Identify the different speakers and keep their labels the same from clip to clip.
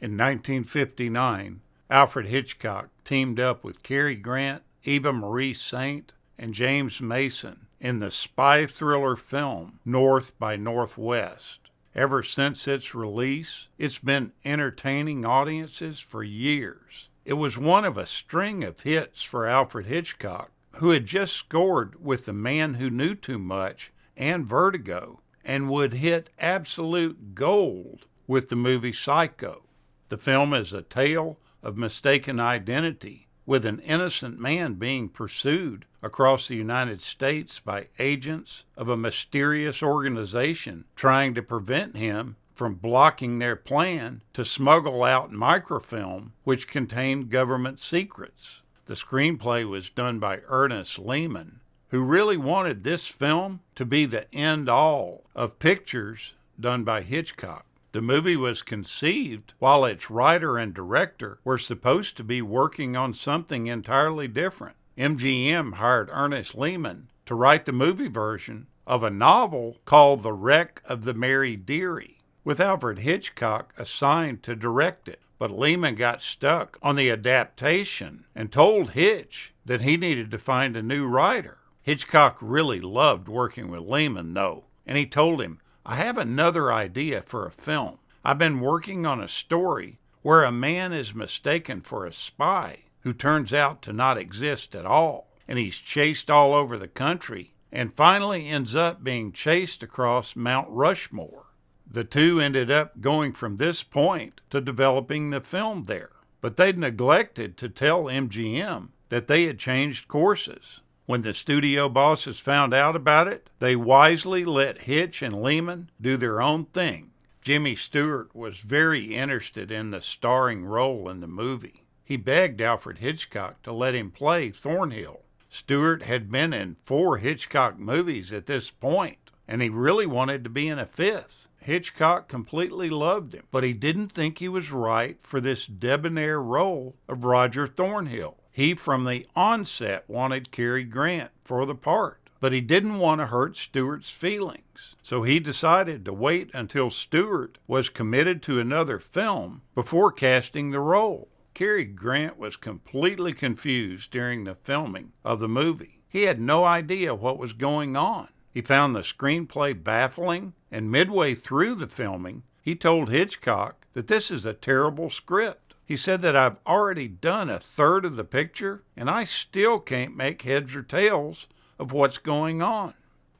Speaker 1: In 1959, Alfred Hitchcock teamed up with Cary Grant, Eva Marie Saint, and James Mason in the spy thriller film North by Northwest. Ever since its release, it's been entertaining audiences for years. It was one of a string of hits for Alfred Hitchcock, who had just scored with The Man Who Knew Too Much and Vertigo, and would hit absolute gold with the movie Psycho. The film is a tale of mistaken identity, with an innocent man being pursued across the United States by agents of a mysterious organization trying to prevent him from blocking their plan to smuggle out microfilm which contained government secrets. The screenplay was done by Ernest Lehman, who really wanted this film to be the end-all of pictures done by Hitchcock. The movie was conceived while its writer and director were supposed to be working on something entirely different. MGM hired Ernest Lehman to write the movie version of a novel called The Wreck of the Mary Dearie, with Alfred Hitchcock assigned to direct it. But Lehman got stuck on the adaptation and told Hitch that he needed to find a new writer. Hitchcock really loved working with Lehman, though, and he told him, "I have another idea for a film. I've been working on a story where a man is mistaken for a spy who turns out to not exist at all, and he's chased all over the country and finally ends up being chased across Mount Rushmore." The two ended up going from this point to developing the film there, but they'd neglected to tell MGM that they had changed courses. When the studio bosses found out about it, they wisely let Hitch and Lehman do their own thing. Jimmy Stewart was very interested in the starring role in the movie. He begged Alfred Hitchcock to let him play Thornhill. Stewart had been in 4 Hitchcock movies at this point, and he really wanted to be in a 5th. Hitchcock completely loved him, but he didn't think he was right for this debonair role of Roger Thornhill. He, from the onset, wanted Cary Grant for the part, but he didn't want to hurt Stewart's feelings. So he decided to wait until Stewart was committed to another film before casting the role. Cary Grant was completely confused during the filming of the movie. He had no idea what was going on. He found the screenplay baffling, and midway through the filming, he told Hitchcock that this is a terrible script. He said that I've already done a third of the picture, and I still can't make heads or tails of what's going on.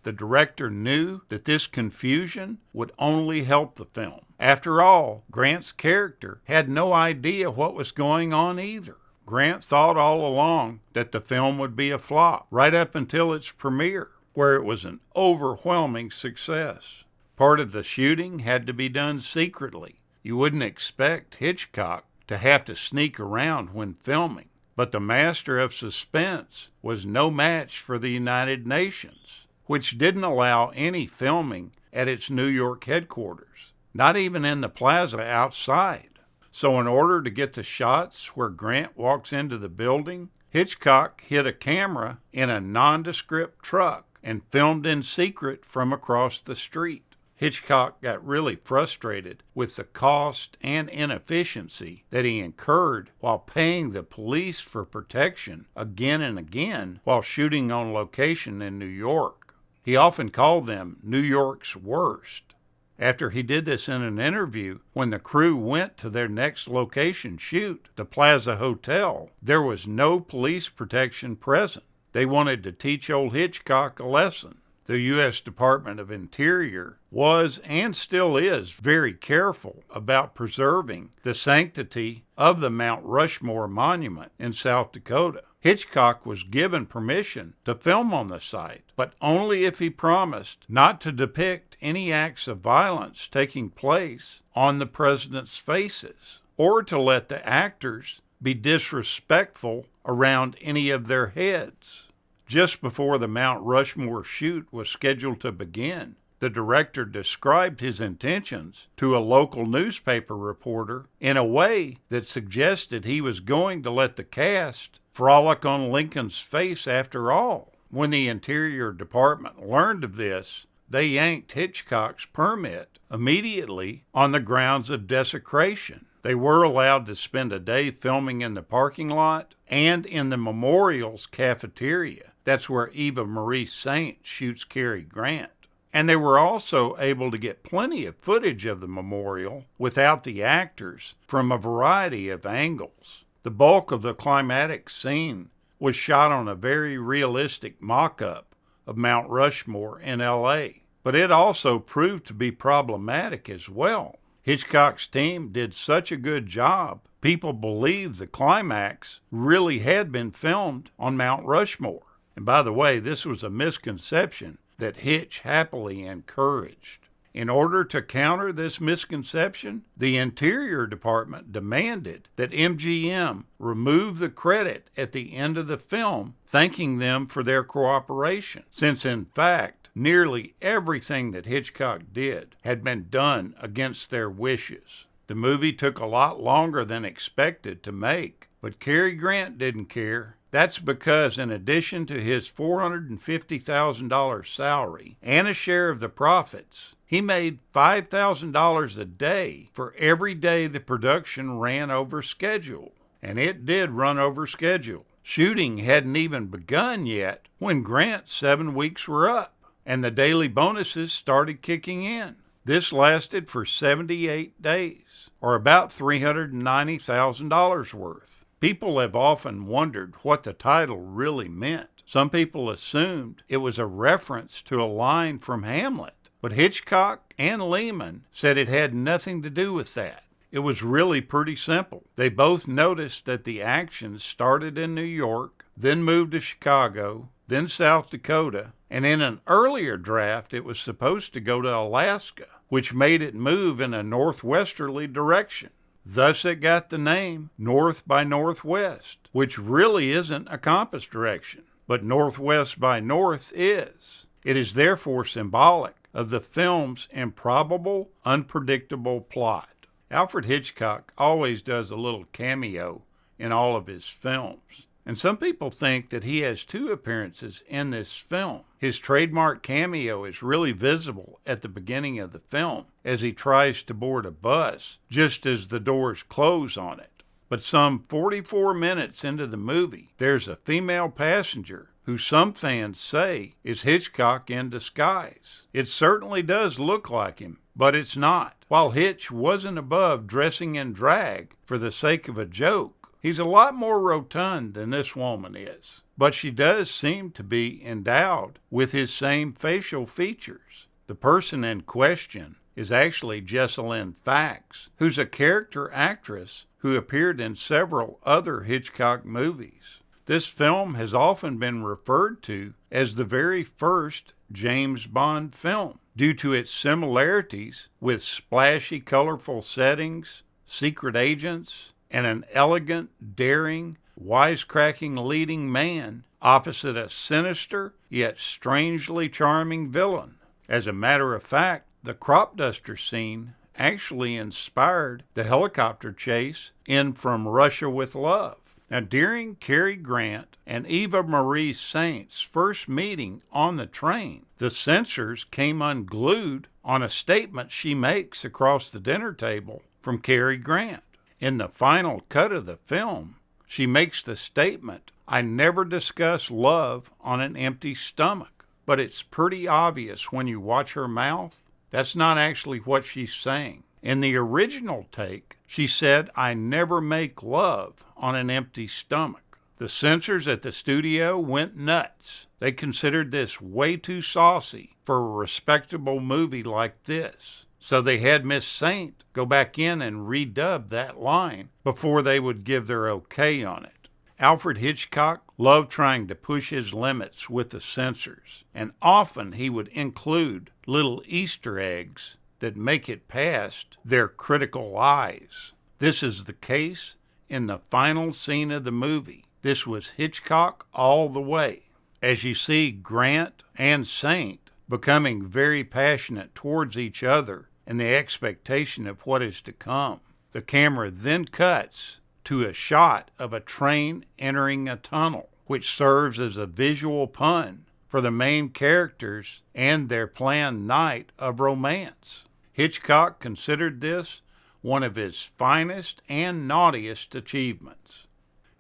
Speaker 1: The director knew that this confusion would only help the film. After all, Grant's character had no idea what was going on either. Grant thought all along that the film would be a flop, right up until its premiere, where it was an overwhelming success. Part of the shooting had to be done secretly. You wouldn't expect Hitchcock to have to sneak around when filming, but the master of suspense was no match for the United Nations, which didn't allow any filming at its New York headquarters, not even in the plaza outside. So in order to get the shots where Grant walks into the building, Hitchcock hid a camera in a nondescript truck and filmed in secret from across the street. Hitchcock got really frustrated with the cost and inefficiency that he incurred while paying the police for protection again and again while shooting on location in New York. He often called them New York's worst. After he did this in an interview, when the crew went to their next location shoot, the Plaza Hotel, there was no police protection present. They wanted to teach old Hitchcock a lesson. The U.S. Department of Interior was and still is very careful about preserving the sanctity of the Mount Rushmore Monument in South Dakota. Hitchcock was given permission to film on the site, but only if he promised not to depict any acts of violence taking place on the president's faces, or to let the actors be disrespectful around any of their heads. Just before the Mount Rushmore shoot was scheduled to begin, the director described his intentions to a local newspaper reporter in a way that suggested he was going to let the cast frolic on Lincoln's face after all. When the Interior Department learned of this, they yanked Hitchcock's permit immediately on the grounds of desecration. They were allowed to spend a day filming in the parking lot and in the memorial's cafeteria. That's where Eva Marie Saint shoots Cary Grant. And they were also able to get plenty of footage of the memorial without the actors from a variety of angles. The bulk of the climatic scene was shot on a very realistic mock-up of Mount Rushmore in L.A., but it also proved to be problematic as well. Hitchcock's team did such a good job, people believed the climax really had been filmed on Mount Rushmore. And by the way, this was a misconception that Hitch happily encouraged. In order to counter this misconception, the Interior Department demanded that MGM remove the credit at the end of the film, thanking them for their cooperation, since in fact, nearly everything that Hitchcock did had been done against their wishes. The movie took a lot longer than expected to make, but Cary Grant didn't care. That's because in addition to his $450,000 salary and a share of the profits, he made $5,000 a day for every day the production ran over schedule. And it did run over schedule. Shooting hadn't even begun yet when Grant's 7 weeks were up, and the daily bonuses started kicking in. This lasted for 78 days, or about $390,000 worth. People have often wondered what the title really meant. Some people assumed it was a reference to a line from Hamlet, but Hitchcock and Lehman said it had nothing to do with that. It was really pretty simple. They both noticed that the action started in New York, then moved to Chicago, then South Dakota, and in an earlier draft it was supposed to go to Alaska, which made it move in a northwesterly direction. Thus it got the name North by Northwest, which really isn't a compass direction, but Northwest by North is. It is therefore symbolic of the film's improbable, unpredictable plot. Alfred Hitchcock always does a little cameo in all of his films, and some people think that he has 2 appearances in this film. His trademark cameo is really visible at the beginning of the film as he tries to board a bus just as the doors close on it. But some 44 minutes into the movie, there's a female passenger who some fans say is Hitchcock in disguise. It certainly does look like him, but it's not. While Hitch wasn't above dressing in drag for the sake of a joke, he's a lot more rotund than this woman is. But she does seem to be endowed with his same facial features. The person in question is actually Jessalyn Fax, who's a character actress who appeared in several other Hitchcock movies. This film has often been referred to as the very first James Bond film due to its similarities with splashy, colorful settings, secret agents, and an elegant, daring, wisecracking leading man opposite a sinister yet strangely charming villain. As a matter of fact, the crop duster scene actually inspired the helicopter chase in From Russia with Love. Now, during Cary Grant and Eva Marie Saint's first meeting on the train, the censors came unglued on a statement she makes across the dinner table from Cary Grant. In the final cut of the film, she makes the statement, "I never discuss love on an empty stomach." But it's pretty obvious when you watch her mouth, that's not actually what she's saying. In the original take, she said, "I never make love on an empty stomach." The censors at the studio went nuts. They considered this way too saucy for a respectable movie like this. So they had Miss Saint go back in and redub that line before they would give their okay on it. Alfred Hitchcock loved trying to push his limits with the censors, and often he would include little Easter eggs that make it past their critical eyes. This is the case in the final scene of the movie. This was Hitchcock all the way. As you see Grant and Saint becoming very passionate towards each other in the expectation of what is to come, the camera then cuts to a shot of a train entering a tunnel, which serves as a visual pun for the main characters and their planned night of romance. Hitchcock considered this one of his finest and naughtiest achievements.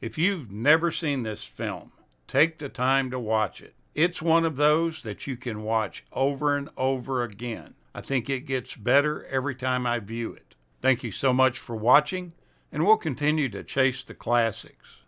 Speaker 1: If you've never seen this film, take the time to watch it. It's one of those that you can watch over and over again. I think it gets better every time I view it. Thank you so much for watching, and we'll continue to chase the classics.